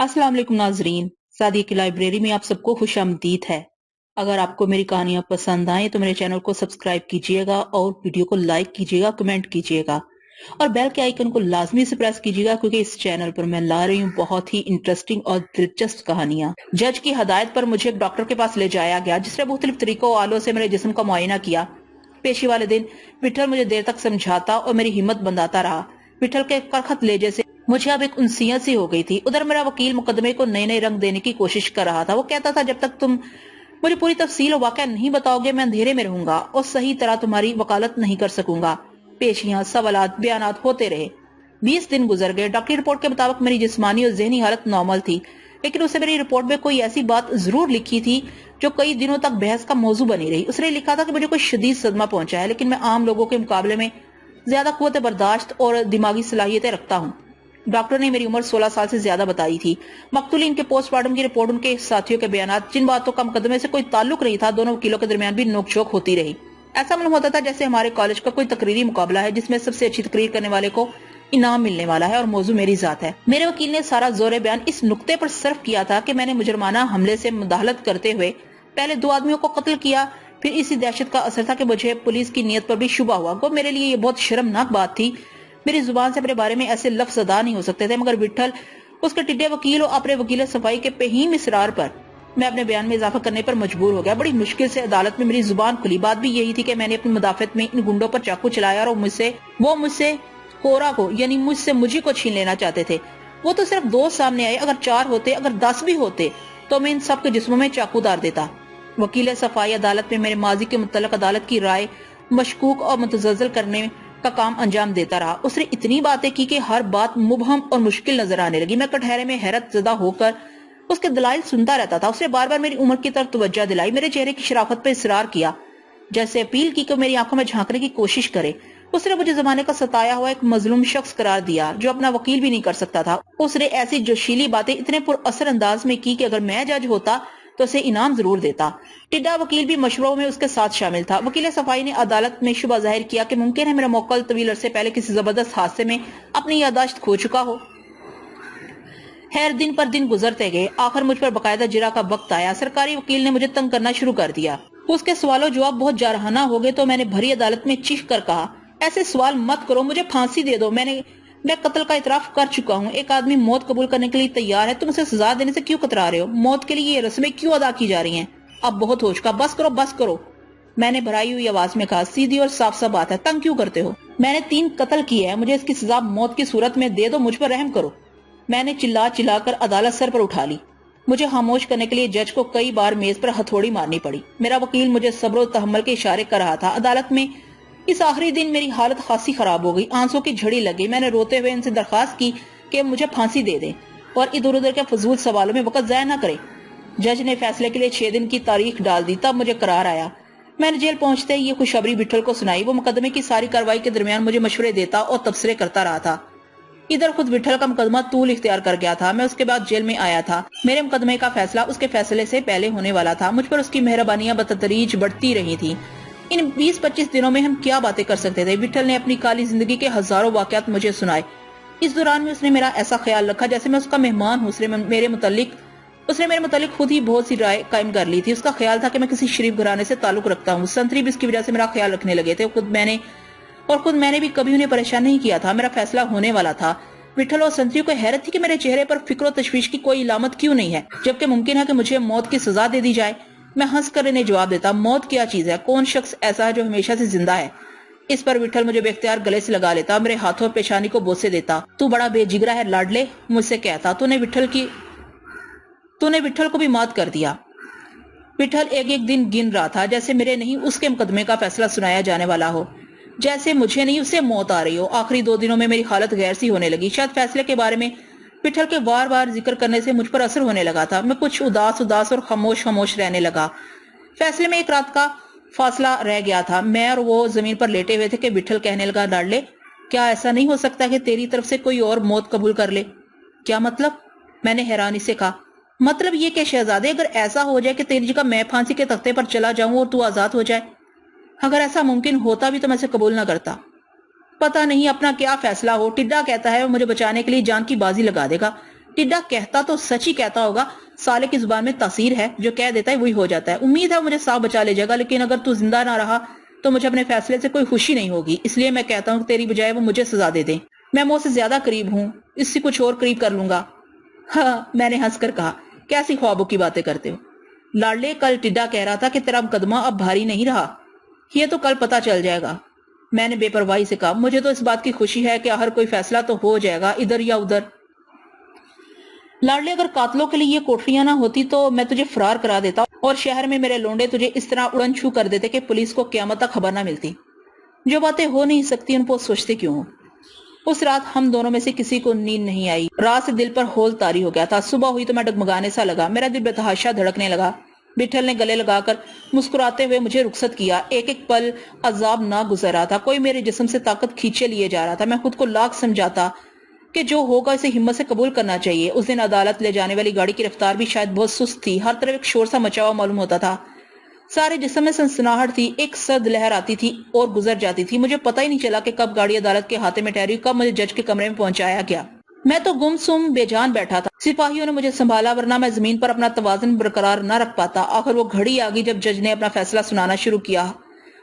अस्सलाम वालेकुम नाजरीन, सादिया की लाइब्रेरी में आप सबको खुश आमदीद है। अगर आपको मेरी कहानियां पसंद आए तो मेरे चैनल को सब्सक्राइब कीजिएगा और वीडियो को लाइक कीजिएगा, कमेंट कीजिएगा और बेल के आइकन को लाजमी से प्रेस कीजिएगा क्योंकि इस चैनल पर मैं ला रही हूँ बहुत ही इंटरेस्टिंग और दिलचस्प कहानियां। जज की हदायत पर मुझे एक डॉक्टर के पास ले जाया गया जिसने मुख्तलिफ तरीकों आलों से मेरे जिस्म का मुआयना किया। पेशी वाले दिन विठल मुझे देर तक समझाता और मेरी हिम्मत बंधाता रहा। विठल के करखत लेजे से मुझे अब एक उनसियत सी हो गई थी। उधर मेरा वकील मुकदमे को नए नए रंग देने की कोशिश कर रहा था। वो कहता था जब तक तुम मुझे पूरी तफसील और वाकया नहीं बताओगे मैं अंधेरे में रहूंगा और सही तरह तुम्हारी वकालत नहीं कर सकूंगा। पेशियां, सवालात, बयानात होते रहे। 20 दिन गुजर गए। डॉक्टरी रिपोर्ट के मुताबिक मेरी जिस्मानी और जहनी हालत नॉर्मल थी, लेकिन उसने मेरी रिपोर्ट में कोई ऐसी बात जरूर लिखी थी जो कई दिनों तक बहस का मौजू बनी रही। उसने लिखा था कि मुझे कोई शदीद सदमा पहुंचा है, लेकिन मैं आम लोगों के मुकाबले में ज्यादा कुव्वत बर्दाश्त और दिमागी सलाहियतें रखता हूँ। डॉक्टर ने मेरी उम्र 16 साल से ज्यादा बताई थी। मकतूलीन के पोस्टमार्टम की रिपोर्ट, उनके साथियों के बयानात, जिन बातों का मुकदमे से कोई ताल्लुक नहीं था, दोनों वकीलों के दरमियान भी नोकझोंक होती रही। ऐसा मालूम होता था जैसे हमारे कॉलेज का कोई तकरीरी मुकाबला है जिसमें सबसे अच्छी तकरीर करने वाले को इनाम मिलने वाला है और मौजू मेरी जात है। मेरे वकील ने सारा जोर बयान इस नुक्ते पर सर्फ किया था कि मैंने मुजरमाना हमले से मुदाहलत करते हुए पहले 2 आदमियों को कत्ल किया। फिर इसी दहशत का असर था कि मुझे पुलिस की नीयत पर भी शुबा हुआ। वो मेरे लिए ये बहुत शर्मनाक बात थी। मेरी जुबान से अपने बारे में ऐसे लफ्ज अदा नहीं हो सकते थे, मगर विठल, उसके टिड्डे वकील और अपने वकील सफाई के पेहीम इसरार पर मैं अपने बयान में इजाफा करने पर मजबूर हो गया। बड़ी मुश्किल से अदालत में मेरी जुबान खुली। बात भी यही थी कि मैंने अपनी मुदाफत में इन गुंडों पर चाकू चलाया और वो मुझसे कोरा को यानी मुझे को छीन लेना चाहते थे। वो तो सिर्फ 2 सामने आए, अगर 4 होते, अगर 10 भी होते तो मैं इन सब के जिस्मों में चाकू दार देता। वकील सफाई अदालत में मेरे माजी के मुतल्लिक अदालत की राय मशकूक और मुतज़्ज़ल करने का काम अंजाम देता रहा। उसने इतनी बातें की कि हर बात मुबहम और मुश्किल नजर आने लगी। मैं कटहरे में हैरत ज़दा होकर उसके दलाइल सुनता रहता था। उसने बार बार मेरी उम्र की तरफ तवज्जो दिलाई, मेरे चेहरे की शराफत पर इसरार किया, जैसे अपील की कि मेरी आंखों में झांकने की कोशिश करे। उसने मुझे जमाने का सताया हुआ एक मजलूम शख्स करार दिया जो अपना वकील भी नहीं कर सकता था। उसने ऐसी जोशीली बातें इतने पुर असर अंदाज में की कि अगर मैं जज होता तो उसे इनाम जरूर देता। टिड्डा वकील भी मशवरों में उसके साथ शामिल था। वकील सफाई ने अदालत में शुबा जाहिर किया कि मुमकिन है मेरा मौक्कल तवील अरसे पहले किसी जबरदस्त हादसे में अपनी यादाश्त खो चुका हो। खैर, दिन पर दिन गुजरते गए। आखिर मुझ पर बकायदा जिरा का वक्त आया। सरकारी वकील ने मुझे तंग करना शुरू कर दिया। उसके सवालों जवाब बहुत जारहाना हो गए तो मैंने भरी अदालत में चीख कर कहा, ऐसे सवाल मत करो, मुझे फांसी दे दो। मैं कत्ल का इतराफ कर चुका हूँ। एक आदमी मौत कबूल करने के लिए तैयार है, तुम उसे सजा देने से क्यों कतरा रहे हो? मौत के लिए ये रस्में क्यों अदा की जा रही हैं? अब बहुत हो चुका, बस करो, बस करो। मैंने भराई हुई आवाज में कहा, सीधी और साफ साफ बात है, तंग क्यों करते हो? मैंने 3 कत्ल किए हैं, मुझे इसकी सजा मौत की सूरत में दे दो, मुझ पर रहम करो। मैंने चिल्ला चिल्लाकर अदालत सर पर उठा ली। मुझे खामोश करने के लिए जज को कई बार मेज पर हथौड़ी मारनी पड़ी। मेरा वकील मुझे सब्र और तहम्मुल के इशारे कर रहा था। अदालत में इस आखिरी दिन मेरी हालत खासी खराब हो गई। आंसू की झड़ी लगी। मैंने रोते हुए इनसे दरखास्त की कि मुझे फांसी दे दें और इधर उधर के फजूल सवालों में वक्त जाया न करें। जज ने फैसले के लिए 6 दिन की तारीख डाल दी। तब मुझे करार आया। मैंने जेल पहुंचते ही ये खुशखबरी विठल को सुनाई। वो मुकदमे की सारी कार्रवाई के दरमियान मुझे मशवरे देता और तबसरे करता रहा था। इधर खुद विठल का मुकदमा तूल इख्तियार कर गया था। मैं उसके बाद जेल में आया था। मेरे मुकदमे का फैसला उसके फैसले से पहले होने वाला था। मुझ पर उसकी मेहरबानियां बतदरीज बढ़ती रही थी। इन 20-25 दिनों में हम क्या बातें कर सकते थे? विठल ने अपनी काली जिंदगी के हजारों वाकयात मुझे सुनाए। इस दौरान में उसने मेरा ऐसा ख्याल रखा जैसे मैं उसका मेहमान हूँ। उसने मेरे मुतालिक खुद ही बहुत सी राय कायम कर ली थी। उसका ख्याल था कि मैं किसी शरीफ घराने से ताल्लुक रखता हूँ। संतरी भी इसकी वजह से मेरा ख्याल रखने लगे थे। खुद मैंने भी कभी उन्हें परेशान नहीं किया था। मेरा फैसला होने वाला था। विठल और संतरी को हैरत थी कि मेरे चेहरे पर फिक्र और तशवीश की कोई इलामत क्यों नहीं है, जबकि मुमकिन है कि मुझे मौत की सजा दे दी जाए। मैं हंस कर इन्हें जवाब देता, मौत क्या चीज है? कौन शख्स ऐसा है जो हमेशा से जिंदा है? इस पर विठल मुझे बेख्तियार गले से लगा लेता, मेरे हाथों और पेशानी को बोसे देता। तू बड़ा बेजिगरा है लाडले, मुझसे कहता। तूने विठल को भी मात कर दिया। विठल एक एक दिन गिन रहा था, जैसे मेरे नहीं उसके मुकदमे का फैसला सुनाया जाने वाला हो, जैसे मुझे नहीं उसे मौत आ रही हो। आखिरी 2 दिनों में मेरी हालत गैर सी होने लगी। शायद फैसले के बारे में विठल के बार बार जिक्र करने से मुझ पर असर होने लगा था। मैं कुछ उदास और खामोश रहने लगा। फैसले में एक रात का फासला रह गया था। मैं और वो जमीन पर लेटे हुए थे कि विठल कहने लगा, लाडले, क्या ऐसा नहीं हो सकता कि तेरी तरफ से कोई और मौत कबूल कर ले? क्या मतलब? मैंने हैरानी से कहा, मतलब ये कि शहजादे, अगर ऐसा हो जाए कि तेरी जगह मैं फांसी के तख्ते पर चला जाऊं और तू आजाद हो जाए। अगर ऐसा मुमकिन होता भी तो मैं इसे कबूल ना करता। पता नहीं अपना क्या फैसला हो। टिड्डा कहता है वो मुझे बचाने के लिए जान की बाजी लगा देगा। टिड्डा कहता तो सच ही कहता होगा, साले की जुबान में तासीर है, जो कह देता है वही हो जाता है। उम्मीद है मुझे साफ बचा ले जाएगा, लेकिन अगर तू जिंदा ना रहा तो मुझे अपने फैसले से कोई खुशी नहीं होगी। इसलिए मैं कहता हूँ तेरी बजाय वो मुझे सजा दे दे। मैं मौत से ज्यादा करीब हूँ, इससे कुछ और करीब कर लूंगा। हाँ, मैंने हंसकर कहा, कैसी ख्वाबों की बातें करते हो लाडले। कल टिड्डा कह रहा था कि तेरा मुकदमा अब भारी नहीं रहा। ये तो कल पता चल जाएगा। मैंने बेपरवाही से कहा, मुझे तो इस बात की खुशी है कि हर कोई फैसला तो हो जाएगा, इधर या उधर। लाडले, अगर कातलों के लिए ये कोठरियां ना होती तो मैं तुझे फरार करा देता और शहर में मेरे लोंडे तुझे इस तरह उड़न छू कर देते कि पुलिस को क़यामत तक खबर ना मिलती। जो बातें हो नहीं सकती उनको सोचते क्यों हो। उस रात हम दोनों में से किसी को नींद नहीं आई। रात से दिल पर होल तारी हो गया था। सुबह हुई तो मैं डगमगाने सा लगा, मेरा दिल बेतहाशा धड़कने लगा। बिठल ने गले लगाकर मुस्कुराते हुए मुझे रुखसत किया। एक एक पल अजाब ना गुजर रहा था, कोई मेरे जिस्म से ताकत खींचे लिए जा रहा था। मैं खुद को लाख समझाता कि जो होगा इसे हिम्मत से कबूल करना चाहिए। उस दिन अदालत ले जाने वाली गाड़ी की रफ्तार भी शायद बहुत सुस्त थी। हर तरफ एक शोर सा मचा हुआ मालूम होता था। सारे जिस्म में सनसनाहट थी। एक सर्द लहर आती थी और गुजर जाती थी। मुझे पता ही नहीं चला कि कब गाड़ी अदालत के हाथे में ठहरी, कब मुझे जज के कमरे में पहुंचाया गया। मैं तो गुमसुम बेजान बैठा था। सिपाहियों ने मुझे संभाला, वरना मैं जमीन पर अपना तवाज़ुन बरकरार न रख पाता। आखिर वो घड़ी आ गई जब जज ने अपना फैसला सुनाना शुरू किया।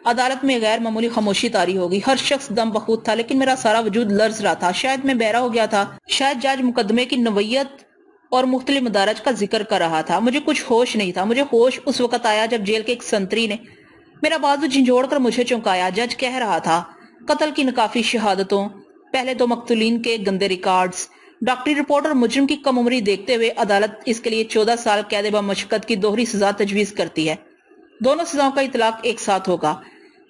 अदालत में गैर मामूली खामोशी तारी हो गई। हर शख्स दम बखूद था, लेकिन मेरा सारा वजूद लर्ज रहा था। शायद मैं बहरा हो गया था, शायद जज मुकदमे की नवैयत और मुख्तलिफ मदारज का जिक्र कर रहा था। मुझे कुछ होश नहीं था। मुझे होश उस वक्त आया जब जेल के एक संतरी ने मेरा बाजू झंझोड़ कर मुझे चौंकाया। जज कह रहा था, कत्ल की नाकाफी शहादतों, पहले 2 मकतूलीन के गंदे रिकॉर्ड्स, डॉक्टरी रिपोर्ट और मुजरिम की कम उम्री देखते हुए अदालत इसके लिए 14 साल कैद बमशक्कत की दोहरी सजा तजवीज करती है। दोनों सजाओं का इतलाक एक साथ होगा।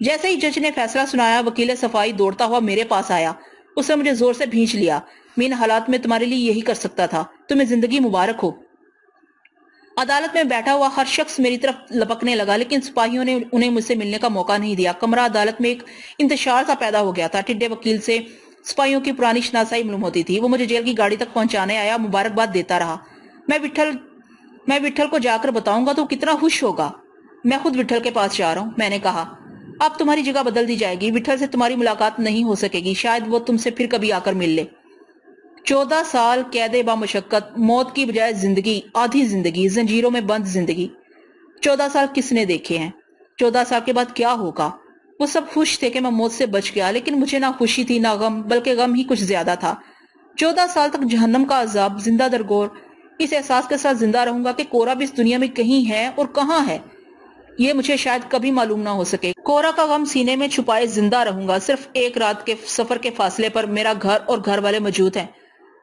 जैसे ही जज ने फैसला सुनाया, वकील सफाई दौड़ता हुआ मेरे पास आया। उसने मुझे जोर से भींच लिया। मैं इन हालात में तुम्हारे लिए यही कर सकता था। तुम्हें जिंदगी मुबारक हो। अदालत में बैठा हुआ हर शख्स मेरी तरफ लपकने लगा, लेकिन सिपाहियों ने उन्हें मुझसे मिलने का मौका नहीं दिया। कमरा अदालत में एक इंतशार सा पैदा हो गया था। टिड्डे वकील से सिपाहियों की पुरानी शनासाई मालूम होती थी। वो मुझे जेल की गाड़ी तक पहुंचाने आया, मुबारकबाद देता रहा। मैं विट्ठल को जाकर बताऊंगा तो कितना खुश होगा। मैं खुद विट्ठल के पास जा रहा हूं, मैंने कहा। अब तुम्हारी जगह बदल दी जाएगी। विट्ठल से तुम्हारी मुलाकात नहीं हो सकेगी। शायद वो तुमसे फिर कभी आकर मिल ले। 14 साल कैदे बामुशक्कत, मौत की बजाय जिंदगी, आधी जिंदगी, जंजीरों में बंद जिंदगी। 14 साल किसने देखे हैं? 14 साल के बाद क्या होगा? वो सब खुश थे कि मैं मौत से बच गया, लेकिन मुझे ना खुशी थी ना गम, बल्कि गम ही कुछ ज्यादा था। 14 साल तक जहन्नम का अजाब, जिंदा दरगोर, इस एहसास के साथ जिंदा रहूंगा कि कोरा भी इस दुनिया में कहीं है और कहाँ है ये मुझे शायद कभी मालूम ना हो सके। कोरा का गम सीने में छुपाए जिंदा रहूंगा। सिर्फ एक रात के सफर के फासले पर मेरा घर और घर वाले मौजूद हैं।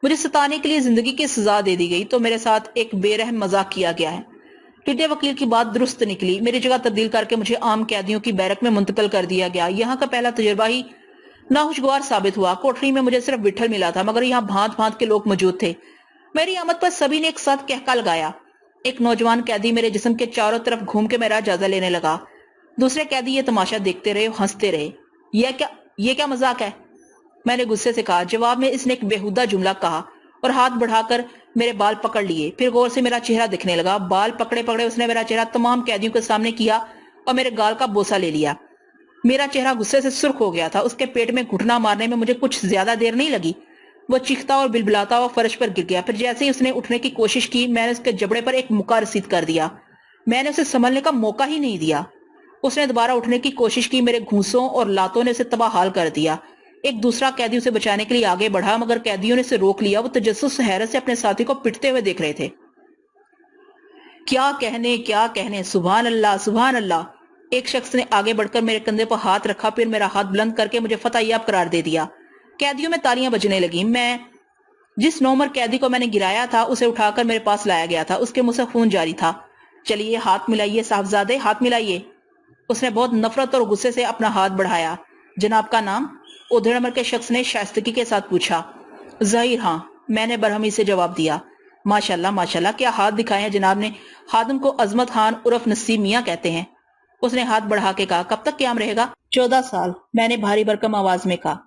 मुझे सताने के लिए जिंदगी की सजा दे दी गई तो मेरे साथ एक बेरहम मजाक किया गया है। टिड्डे वकील की बात दुरुस्त निकली। मेरी जगह तब्दील करके मुझे आम कैदियों की बैरक में मुंतकिल कर दिया गया। यहाँ का पहला तजुर्बा ही नाखुशगवार साबित हुआ। कोठरी में मुझे सिर्फ विट्ठल मिला था, मगर यहाँ भांत भांत के लोग मौजूद थे। मेरी आमद पर सभी ने एक साथ कहका लगाया। एक नौजवान कैदी मेरे जिस्म के चारों तरफ घूम के मेरा जायजा लेने लगा। दूसरे कैदी ये तमाशा देखते रहे, हंसते रहे। ये क्या मजाक है? मैंने गुस्से से कहा। जवाब में इसने एक बेहुदा जुमला कहा और हाथ बढ़ाकर मेरे बाल पकड़ लिए। फिर गौर से मेरा चेहरा दिखने लगा। बाल पकड़े पकड़े उसने मेरा चेहरा तमाम कैदियों के सामने किया और मेरे गाल का बोसा ले लिया। मेरा चेहरा गुस्से से सुर्ख हो गया था। उसके पेट में घुटना मारने में मुझे कुछ ज्यादा देर नहीं लगी। वो चीखता और बिलबिलाता हुआ फर्श पर गिर गया। फिर जैसे ही उसने उठने की कोशिश की, मैंने उसके जबड़े पर एक मुक्का रसीद कर दिया। मैंने उसे संभलने का मौका ही नहीं दिया। उसने दोबारा उठने की कोशिश की। मेरे घूंसों और लातों ने उसे तबाहाल कर दिया। एक दूसरा कैदी उसे बचाने के लिए आगे बढ़ा, मगर कैदियों ने उसे रोक लिया। वो तजस्सुस हैरत से अपने साथी को पिटते हुए देख रहे थे। क्या कहने, सुभान अल्लाह, सुभान अल्लाह। एक शख्स ने आगे बढ़कर मेरे कंधे पर हाथ रखा, फिर मेरा हाथ बुलंद करके मुझे फतह याब करार दे दिया। कैदियों में तालियां बजने लगी। जिस नौमर कैदी को मैंने गिराया था उसे उठाकर मेरे पास लाया गया था। उसके मुंह से खून जारी था। चलिए हाथ मिलाइए साहबजादे, हाथ मिलाइए। उसने बहुत नफरत और गुस्से से अपना हाथ बढ़ाया। जनाब का नाम? उधेड़ नंबर के शख्स ने शाइस्तगी के साथ पूछा। ज़हीर, हाँ, मैंने बरहमी से जवाब दिया। माशाल्लाह माशाल्लाह, क्या हाथ दिखाए हैं जनाब ने। खादिम को अजमत खान उर्फ नसीब मियाँ कहते हैं। उसने हाथ बढ़ा के कहा। कब तक क़याम रहेगा? 14 साल, मैंने भारी भरकम आवाज में कहा।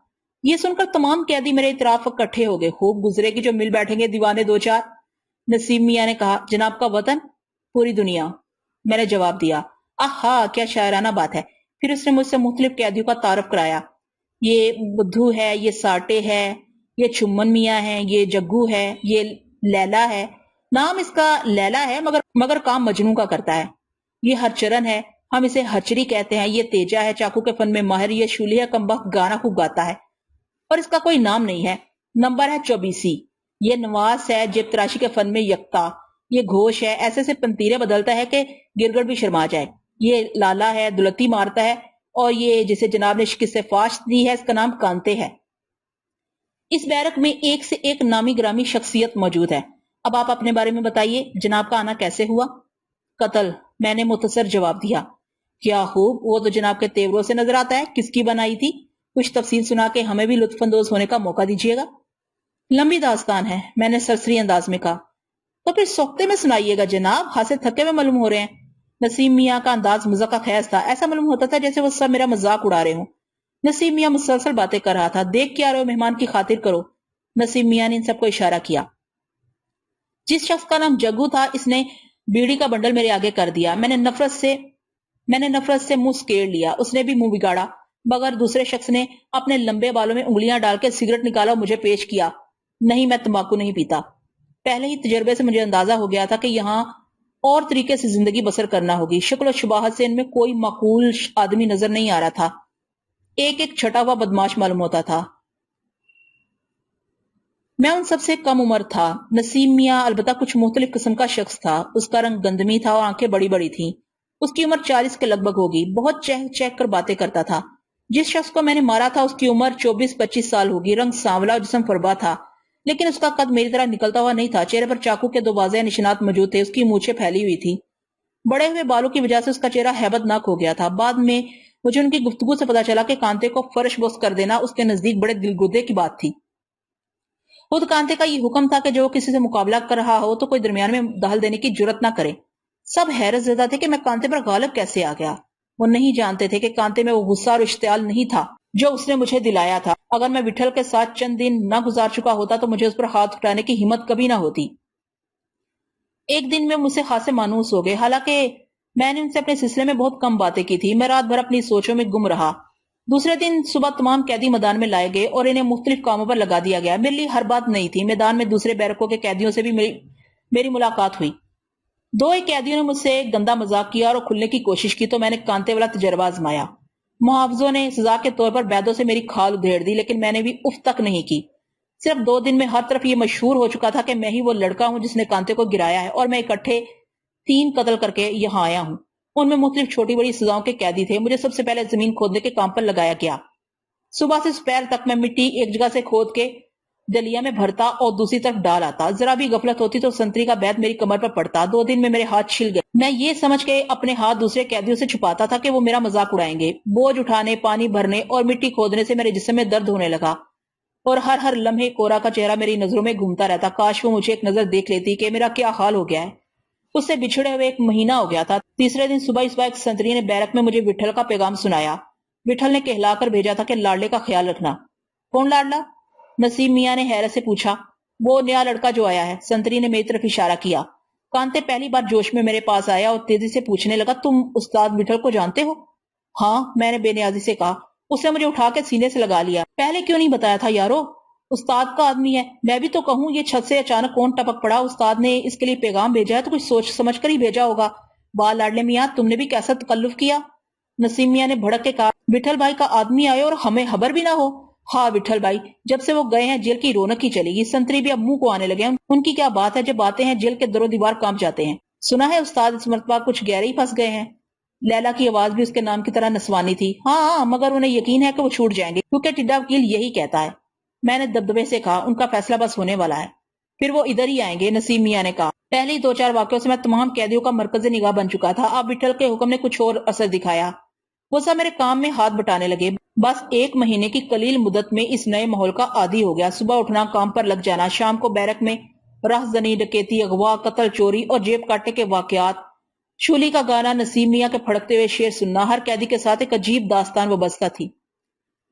ये सुनकर तमाम कैदी मेरे इतराफ इकट्ठे हो गए। खूब गुजरेगी जो मिल बैठेंगे दीवाने 2-4। नसीब मियाँ ने कहा। जनाब का वतन? पूरी दुनिया, मैंने जवाब दिया। आहा, क्या शायराना बात है। फिर उसने मुझसे मुख्तलिफ कैदियों का तारफ कराया। ये बुद्धू है, ये साटे है, ये चुम्मन मियाँ है, ये जग्गू है, ये لیلا ہے، نام اس کا لیلا ہے مگر کام مجنوں کا کرتا ہے۔ یہ ہرچرن ہے، ہم اسے ہچری کہتے ہیں۔ یہ تیجا ہے، چاقو کے فن میں ماہر۔ یہ شولی ہے، کمبخت گانا خوب گاتا ہے اور اس کا کوئی نام نہیں ہے۔ نمبر ہے 24۔ یہ نواس ہے، جیب تراشی کے فن میں یکتا۔ یہ گھوش ہے، ایسے سے پنتیرے بدلتا ہے کہ گرگٹ بھی شرما جائے۔ یہ لالا ہے، دلتی مارتا ہے، اور یہ جسے جناب نے شکست سے فاش دی ہے، اس کا نام کانتے ہے۔ اس بیرک میں ایک سے ایک نامی گرامی شخصیت موجود ہے۔ اب آپ اپنے بارے میں بتائیے، جناب کا آنا کیسے ہوا؟ قتل، میں نے مختصر جواب دیا۔ کیا خوب، وہ تو جناب کے تیوروں سے نظر آتا ہے۔ کس کی بنائی تھی؟ کچھ تفصیل سنا کے ہمیں بھی لطف اندوز ہونے کا موقع دیجیے گا۔ لمبی داستان ہے، میں نے سرسری انداز میں کہا۔ تو پھر سوختے میں سنائیے گا جناب، ہاتھ سے تھکے میں معلوم ہو رہے ہیں۔ نسیم میاں کا انداز مزاح کا خیز تھا، ایسا معلوم ہوتا تھا جیسے وہ سب میرا مذاق اڑا رہے ہوں۔ نسیم میاں مسلسل باتیں کر رہا تھا۔ دیکھ کے آ رہے ہو، مہمان کی خاطر کرو۔ نسیم میاں نے ان سب کو اشارہ کیا۔ جس شخص کا نام جگو تھا، اس نے بیڑی کا بنڈل میرے آگے کر دیا۔ میں نے نفرت سے منہ سکیڑ لیا۔ اس نے بھی منہ بگاڑا، مگر دوسرے شخص نے اپنے لمبے بالوں میں انگلیاں ڈال کے سگریٹ نکالا اور مجھے پیش کیا۔ نہیں، میں تمباکو نہیں پیتا۔ پہلے ہی تجربے سے مجھے اندازہ ہو گیا تھا کہ یہاں اور طریقے سے زندگی بسر کرنا ہوگی۔ شکل و شباہت سے ان میں کوئی معقول آدمی نظر نہیں آ رہا تھا۔ ایک ایک چھٹا ہوا بدماش معلوم ہوتا تھا۔ میں ان سب سے کم عمر تھا۔ نسیم میاں البتہ کچھ مختلف قسم کا شخص تھا۔ اس کا رنگ گندمی تھا اور آنکھیں بڑی بڑی تھیں۔ اس کی عمر 40 کے لگ بھگ ہوگی۔ بہت چہک چہک کر باتیں کرتا تھا۔ جس شخص کو میں نے مارا تھا، اس کی عمر 24-25 سال ہوگی۔ رنگ سانولا اور جسم فربا تھا، لیکن اس کا قد میری طرح نکلتا ہوا نہیں تھا۔ چہرے پر چاقو کے 2 واضح نشانات موجود تھے۔ اس کی مونچھیں پھیلی ہوئی تھی۔ بڑے ہوئے بالوں کی وجہ سے اس کا چہرہ ہیبت ناک ہو گیا تھا۔ بعد میں مجھے ان کی گفتگو سے پتا چلا کہ کانتے کو فرش بوس کر دینا اس کے نزدیک بڑے دل گردے کی بات تھی۔ خود کانتے کا یہ حکم تھا کہ جو کسی سے مقابلہ کر رہا ہو تو کوئی درمیان میں دخل دینے کی جرت نہ کرے۔ سب حیرت زدہ تھے کہ میں کانتے پر غالب کیسے آ گیا۔ وہ نہیں جانتے تھے کہ کانتے میں وہ غصہ اور اشتعال نہیں تھا جو اس نے مجھے دلایا تھا۔ اگر میں وٹھل کے ساتھ چند دن نہ گزار چکا ہوتا تو مجھے اس پر ہاتھ اٹھانے کی ہمت کبھی نہ ہوتی۔ ایک دن میں مجھ سے خاصے مانوس ہو گئے، حالانکہ میں نے ان سے اپنے سلسلے میں بہت کم باتیں کی تھی۔ میں رات بھر اپنی سوچوں میں گم رہا۔ دوسرے دن صبح تمام قیدی میدان میں لائے گئے اور انہیں مختلف کاموں پر لگا دیا گیا۔ میرے لیے ہر بات نئی تھی۔ میدان میں دوسرے بیرکوں کے قیدیوں سے بھی میری ملاقات ہوئی۔ 2 ایک قیدیوں نے مجھ سے گندا مذاق کیا اور کھلنے کی کوشش کی تو میں نے کانتے والا تجربہ آزمایا۔ محافظوں نے سزا کے طور پر بیدوں سے میری کھال ادھیڑ دی، لیکن میں نے بھی اف تک نہیں کی۔ صرف 2 دن میں ہر طرف یہ مشہور ہو چکا تھا کہ میں ہی وہ لڑکا ہوں جس نے کانتے کو گرایا ہے، اور میں اکٹھے 3 قتل کر کے یہاں آیا ہوں۔ ان میں مختلف چھوٹی بڑی سزاؤں کے قیدی تھے۔ مجھے سب سے پہلے زمین کھودنے کے کام پر لگایا گیا۔ صبح سے دوپہر تک میں مٹی ایک جگہ سے کھود کے ڈلیا میں بھرتا اور دوسری طرف ڈال آتا۔ ذرا بھی غفلت ہوتی تو سنتری کا بیت میری کمر پر پڑتا۔ 2 دن میں میرے ہاتھ چھل گئے۔ میں یہ سمجھ کے اپنے ہاتھ دوسرے قیدیوں سے چھپاتا تھا کہ وہ میرا مذاق اڑائیں گے۔ بوجھ اٹھانے، پانی بھرنے اور مٹی کھودنے سے میرے جسم میں درد ہونے لگا اور ہر لمحے کورا کا چہرہ میری نظروں میں گھومتا رہتا۔ کاش وہ مجھے ایک نظر دیکھ لیتی کہ میرا کیا حال ہو گیا ہے۔ اس سے بچھڑے ہوئے 1 مہینہ ہو گیا تھا۔ تیسرے دن صبح ایک سنتری نے بیرک میں مجھے وٹھل کا پیغام سنایا۔ وٹھل نے کہلا کر بھیجا تھا کہ لاڈلے کا خیال رکھنا۔ کون لاڈلا؟ نسیم میاں نے حیرت سے پوچھا۔ وہ نیا لڑکا جو آیا ہے، سنتری نے میری طرف اشارہ کیا۔ کانتے پہلی بار جوش میں میرے پاس آیا اور تیزی سے پوچھنے لگا، تم استاد وٹھل کو جانتے ہو؟ ہاں، میں نے بے نیازی سے کہا۔ اس نے مجھے اٹھا کے سینے سے لگا لیا۔ پہلے کیوں نہیں بتایا تھا یارو؟ استاد کا آدمی ہے۔ میں بھی تو کہوں یہ چھت سے اچانک کون ٹپک پڑا؟ استاد نے اس کے لیے پیغام بھیجا ہے تو کچھ سوچ سمجھ کر ہی بھیجا ہوگا۔ واہ لاڈلے میاں، تم نے بھی کیسا تکلف کیا؟ نسیم میاں نے بھڑک کے کہا، وٹھل بھائی کا آدمی آئے اور ہمیں خبر بھی نہ ہو۔ ہاں وٹھل بھائی، جب سے وہ گئے ہیں جیل کی رونق ہی چلے گی۔ سنتری بھی اب منہ کو آنے لگے ہیں۔ ان کی کیا بات ہے، جب آتے ہیں جیل کے در و دیوار کانپ جاتے ہیں۔ سنا ہے استاد اس مرتبہ کچھ گہرے ہی پھنس گئے ہیں۔ لیلا کی آواز بھی اس کے نام کی طرح نسوانی تھی۔ ہاں، مگر انہیں یقین ہے کہ وہ چھوٹ جائیں گے، کیونکہ ٹڈا وکیل یہی کہتا ہے۔ میں نے دبدبے سے کہا، ان کا فیصلہ بس ہونے والا ہے، پھر وہ ادھر ہی آئیں گے۔ نسیم میاں نے کہا، پہلے 2-4 واقعوں سے میں تمام قیدیوں کا مرکز نگاہ بن چکا تھا۔ اب وٹھل کے حکم نے کچھ اور اثر دکھایا۔ وہ سب میرے کام میں ہاتھ بٹانے لگے۔ بس 1 مہینے کی قلیل مدت میں اس نئے ماحول کا عادی ہو گیا۔ صبح اٹھنا، کام پر لگ جانا، شام کو بیرک میں راہزنی، ڈکیتی، اغوا، قتل، چوری اور جیب کاٹنے کے واقعات، شولی کا گانا، نسیم میاں کے پھڑکتے ہوئے شعر سننا، ہر قیدی کے ساتھ ایک عجیب داستان وابستہ تھی۔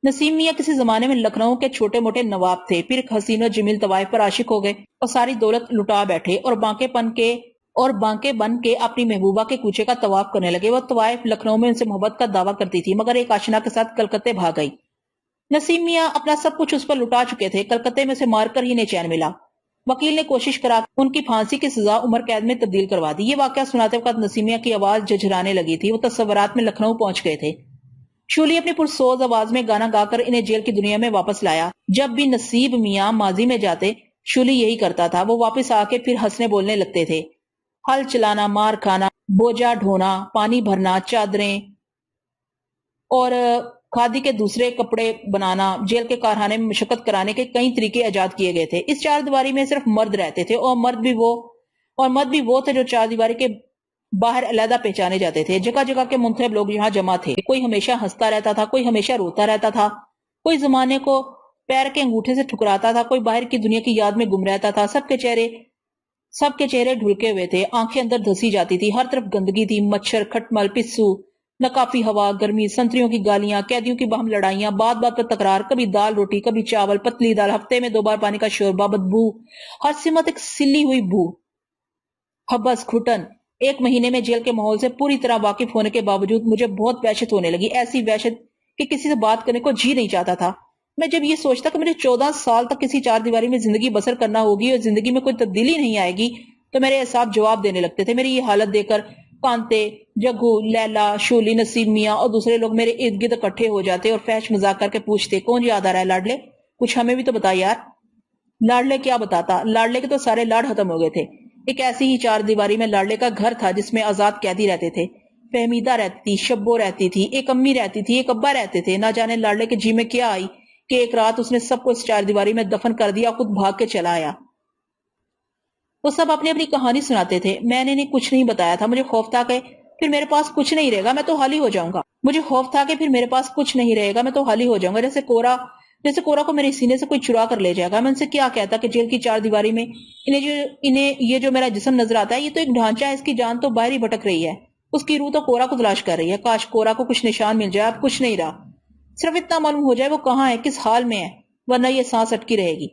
نسیم میاں کسی زمانے میں لکھنؤ کے چھوٹے موٹے نواب تھے، پھر ایک حسین و جمیل طوائف پر عاشق ہو گئے اور ساری دولت لٹا بیٹھے اور بانکے بن کے اپنی محبوبہ کے کوچے کا طواف کرنے لگے۔ وہ طوائف لکھنؤ میں ان سے محبت کا دعویٰ کرتی تھی، مگر ایک آشنا کے ساتھ کلکتے بھاگ گئی۔ نسیم میاں اپنا سب کچھ اس پر لٹا چکے تھے، کلکتے میں سے مار کر ہی انہیں چین ملا۔ وکیل نے کوشش کرا ان کی پھانسی کی سزا عمر قید میں تبدیل کروا دی۔ یہ واقعہ سناتے وقت نسیم میاں کی آواز جھنجھلانے لگی تھی۔ وہ تصورات میں لکھنؤ پہنچ گئے تھے۔ شولی اپنی پرسوز آواز میں گانا گا کر انہیں جیل کی دنیا میں واپس لایا۔ جب بھی نصیب میاں ماضی میں جاتے شولی یہی کرتا تھا۔ وہ واپس آ کے پھر ہنسنے بولنے لگتے تھے۔ ہل چلانا، مار کھانا، بوجھا ڈھونا، پانی بھرنا، چادریں اور کھادی کے دوسرے کپڑے بنانا، جیل کے کارخانے میں مشقت کرانے کے کئی طریقے ایجاد کیے گئے تھے۔ اس چار دیواری میں صرف مرد رہتے تھے اور مرد بھی وہ تھے جو چار دیواری کے باہر علیحدہ پہچانے جاتے تھے۔ جگہ جگہ کے منتخب لوگ یہاں جمع تھے۔ کوئی ہمیشہ ہنستا رہتا تھا، کوئی ہمیشہ روتا رہتا تھا، کوئی زمانے کو پیر کے انگوٹھے سے ٹھکراتا تھا، کوئی باہر کی دنیا کی یاد میں گم رہتا تھا۔ سب کے چہرے ڈھلکے ہوئے تھے، آنکھیں اندر دھسی جاتی تھی، ہر طرف گندگی تھی، مچھر، کھٹمل، پسو، ناکافی ہوا، گرمی، سنتریوں کی گالیاں، قیدیوں کی باہم لڑائیاں، بات بات پر تکرار، کبھی دال روٹی، کبھی چاول، پتلی دال، ہفتے میں 2 بار پانی کا شوربہ، بدبو، ہر سمت ایک سلی ہوئی بو، حبس، گھٹن۔ 1 مہینے میں جیل کے ماحول سے پوری طرح واقف ہونے کے باوجود مجھے بہت وحشت ہونے لگی، ایسی وحشت کہ کسی سے بات کرنے کو جی نہیں چاہتا تھا۔ میں جب یہ سوچتا کہ مجھے 14 سال تک کسی چار دیواری میں زندگی بسر کرنا ہوگی اور زندگی میں کوئی تبدیلی نہیں آئے گی تو میرے اعصاب جواب دینے لگتے تھے۔ میری یہ حالت دیکھ کر کانتے، جگو، لیلا، شولی، نصیب میاں اور دوسرے لوگ میرے ارد گرد اکٹھے ہو جاتے اور فحش مذاق کر کے پوچھتے، کون یاد آ رہا ہے لاڈلے؟ کچھ ہمیں بھی تو بتا یار۔ لاڈلے کیا بتاتا، لاڈلے کے تو سارے لاڈ ختم ہو گئے تھے۔ ایک ایسی ہی چار دیواری میں لاڈلے کا گھر تھا جس میں آزاد قیدی رہتے تھے۔ فہمیدہ رہتی تھی، شبو رہتی تھی، ایک امی رہتی تھی، ایک ابا رہتے تھے۔ نہ جانے لاڈلے کے جی میں کیا آئی کہ ایک رات اس نے سب کو اس چار دیواری میں دفن کر دیا، خود بھاگ کے چلا آیا۔ وہ سب اپنی اپنی کہانی سناتے تھے، میں نے کچھ نہیں بتایا تھا۔ مجھے خوف تھا کہ پھر میرے پاس کچھ نہیں رہے گا، میں تو حالی ہو جاؤں گا۔ جیسے کورا کو میرے سینے سے کوئی چرا کر لے جائے گا۔ میں ان سے کیا کہتا کہ جیل کی چار دیواری میں انہیں یہ جو میرا جسم نظر آتا ہے یہ تو ایک ڈھانچہ ہے، اس کی جان تو باہر ہی بھٹک رہی ہے، اس کی روح تو کورا کو تلاش کر رہی ہے۔ کاش کورا کو کچھ نشان مل جائے، اب کچھ نہیں رہا، صرف اتنا معلوم ہو جائے وہ کہاں ہے، کس حال میں ہے، ورنہ یہ سانس اٹکی رہے گی۔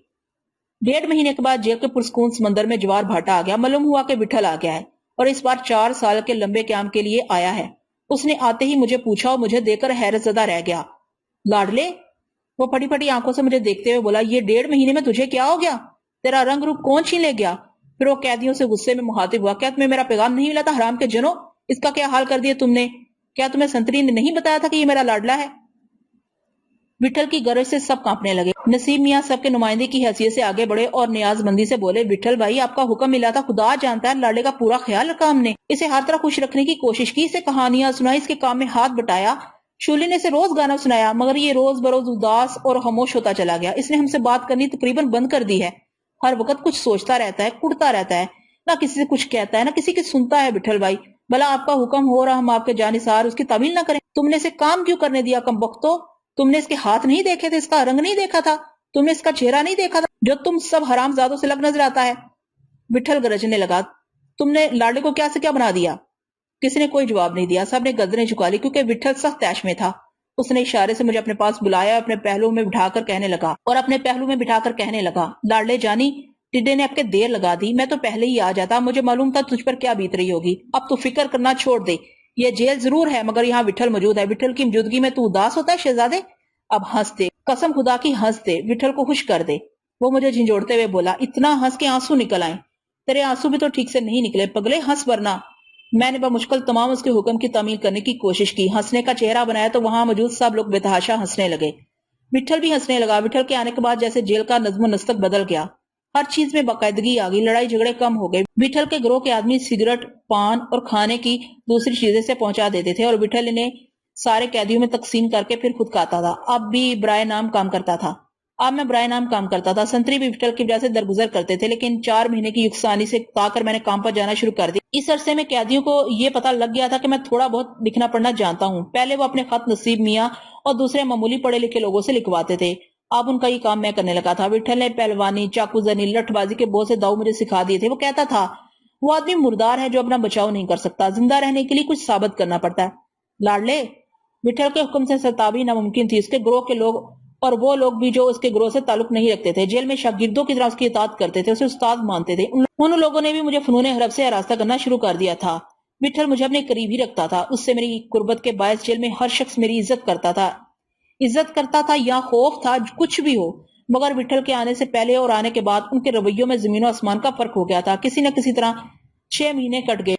1.5 مہینے کے بعد جیل کے پرسکون سمندر میں جوار بھاٹا آ گیا۔ معلوم ہوا کہ وٹھل آ گیا ہے اور اس بار 4 سال کے لمبے قیام کے لیے آیا ہے۔ اس نے آتے ہی مجھے پوچھا اور مجھے دیکھ کر حیرت زدہ رہ گیا۔ لاڈلے؟ وہ پھٹی پھٹی آنکھوں سے مجھے دیکھتے ہوئے بولا، یہ 1.5 مہینے میں تجھے کیا ہو گیا؟ تیرا رنگ روپ کون چھین لے گیا؟ پھر وہ قیدیوں سے غصے میں مخاطب ہوا، کیا تمہیں میرا پیغام نہیں ملا تھا حرام کے جنوں؟ اس کا کیا حال کر دیا تم نے؟ کیا تمہیں سنتری نے نہیں بتایا تھا کہ یہ میرا لاڈلا ہے؟ وٹھل کی گرج سے سب کانپنے لگے۔ نصیب میاں سب کے نمائندے کی حیثیت سے آگے بڑھے اور نیاز مندی سے بولے، وٹھل بھائی آپ کا حکم ملا تھا، خدا جانتا ہے لاڈلے کا پورا خیال رکھا ہم نے، اسے ہر طرح خوش رکھنے کی کوشش کی، اسے کہانیاں سنائی، اس کے کام میں ہاتھ بٹایا۔ شولی نے اسے روز گانا سنایا، مگر یہ روز بروز اداس اور خاموش ہوتا چلا گیا۔ اس نے ہم سے بات کرنی تقریباً بند کر دی ہے، ہر وقت کچھ سوچتا رہتا ہے، کڑتا رہتا ہے، نہ کسی سے کچھ کہتا ہے نہ کسی کی سنتا ہے۔ وٹھل بھائی بھلا آپ کا حکم ہو رہا ہم آپ کے جانثار اس کی تعمیل نہ کریں؟ تم نے اسے کام کیوں کرنے دیا کم بختو؟ تم نے اس کے ہاتھ نہیں دیکھے تھے، اس کا رنگ نہیں دیکھا تھا، تم نے اس کا چہرہ نہیں دیکھا تھا جو تم سب حرام زادوں سے لگ نظر آتا ہے؟ وٹھل گرجنے لگا، تم نے لاڈلے کو کیا سے کیا بنا دیا؟ کسی نے کوئی جواب نہیں دیا، سب نے گردنیں جھکا لی کیونکہ وٹھل سخت تیش میں تھا۔ اس نے اشارے سے مجھے اپنے پاس بلایا اور اپنے پہلو میں بٹھا کر کہنے لگا، لاڈلے جانی ٹڈے نے اب کے دیر لگا دی، میں تو پہلے ہی آ جاتا، مجھے معلوم تھا تجھ پر کیا بیت رہی ہوگی، اب تو فکر کرنا چھوڑ دے، یہ جیل ضرور ہے مگر یہاں وٹھل موجود ہے، وٹھل کی موجودگی میں تو اداس ہوتا ہے شہزادے؟ اب ہنس دے، قسم خدا کی ہنس دے، وٹھل کو خوش کر دے۔ وہ مجھے جھنجھوڑتے ہوئے بولا، اتنا ہنس کے آنسو نکل آئیں؟ تیرے آنسو بھی تو ٹھیک سے نہیں نکلے پگلے، ہنس ورنہ۔ میں نے بمشکل تمام اس کے حکم کی تعمیل کرنے کی کوشش کی، ہنسنے کا چہرہ بنایا تو وہاں موجود سب لوگ بے تحاشا ہنسنے لگے۔ وٹھل بھی ہنسنے لگا۔ وٹھل کے آنے کے بعد جیسے جیل کا نظم و نسق بدل گیا، ہر چیز میں باقاعدگی آ گئی، لڑائی جھگڑے کم ہو گئے۔ وٹھل کے گروہ کے آدمی سگریٹ، پان اور کھانے کی دوسری چیزیں سے پہنچا دیتے تھے اور وٹھل انہیں سارے قیدیوں میں تقسیم کر کے پھر خود کھاتا تھا۔ اب میں برائے نام کام کرتا تھا۔ سنتری بھی وٹھل کی وجہ سے درگزر کرتے تھے، لیکن 4 مہینے کی یکسانی سے تا کر میں نے کام پر جانا شروع کر دیا۔ اس عرصے میں قیدیوں کو یہ پتہ لگ گیا تھا کہ میں تھوڑا بہت لکھنا پڑھنا جانتا ہوں۔ پہلے وہ اپنے خط نصیب میاں اور دوسرے معمولی پڑھے لکھے لوگوں سے لکھواتے تھے، اب ان کا یہ کام میں کرنے لگا تھا۔ وٹھل نے پہلوانی، چاقو زنی، لٹھ بازی کے بہت سے داؤ مجھے سکھا دیے تھے۔ وہ کہتا تھا، وہ آدمی مردار ہے جو اپنا بچاؤ نہیں کر سکتا، زندہ رہنے کے لیے کچھ ثابت کرنا پڑتا ہے۔ لاڈلے، وٹھل کے حکم سے سرتابی ناممکن تھی۔ اس کے گروہ کے لوگ اور وہ لوگ بھی جو اس کے گروہ سے تعلق نہیں رکھتے تھے جیل میں شاگردوں کی طرح اس کی اطاعت کرتے تھے، اسے استاد مانتے تھے۔ ان لوگوں نے بھی مجھے فنون حرف سے آراستہ کرنا شروع کر دیا تھا۔ وٹھل مجھے اپنے قریب ہی رکھتا تھا، اس سے میری قربت کے باعث جیل میں ہر شخص میری عزت کرتا تھا یا خوف تھا، کچھ بھی ہو، मगर विठल के आने से पहले और आने के बाद उनके रवैयों में जमीन और आसमान का फर्क हो गया था। किसी न किसी तरह 6 महीने कट गए।